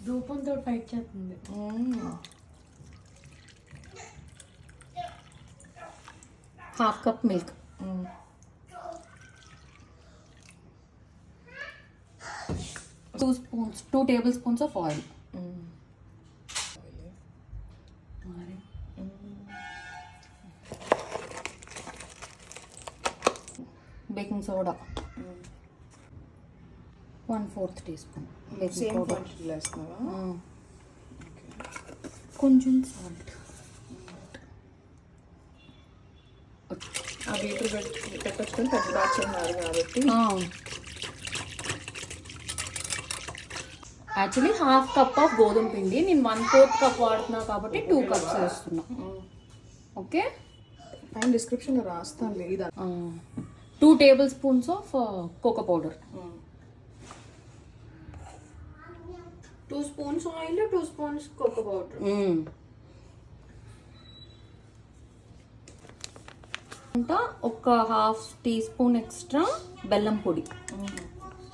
ధూపంతో fight చేస్తుంది. 1/2 cup milk. 2 table spoons of oil. Baking soda 1/4 tea spoon baking powder. కొంచెం salt. ఆ beater పెట్టొచ్చుకొని పెద్ద బ్యాచ్ ఉన్నారు కాబట్టి యాక్చువల్లీ 1/2 కప్ ఆఫ్ గోధుమ పిండి, నేను 1/4 కప్ వాడుతున్నా కాబట్టి 2 కప్స్ వేస్తున్నా. ఓకే, పైన డిస్క్రిప్షన్లో రాస్తాను లేదా. 2 table spoons of cocoa powder. 2 spoons oil, 2 spoons cocoa powder. ఇంకా ఒక 1/2 టీ స్పూన్ ఎక్స్ట్రా బెల్లం పొడి,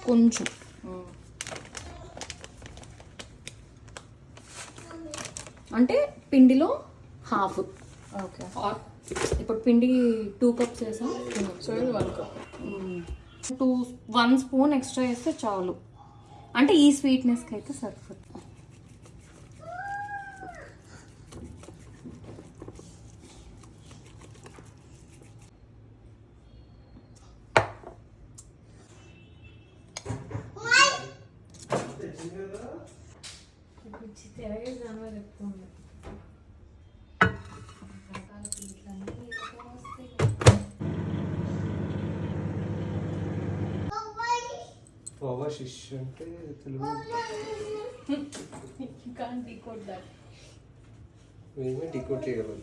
కొంచెం. అంటే పిండిలో 1/2. ఓకే, ఇప్పుడు పిండి 2 కప్స్ వేసాం, సో ఇది 1 కప్. 1 స్పూన్ ఎక్స్ట్రా వేస్తే చాలు. అంటే ఈ స్వీట్నెస్కి అయితే సరిపోతుంది. శిష్ అంటే తెలుగు మేమే డీకోడ్ చేయగలం.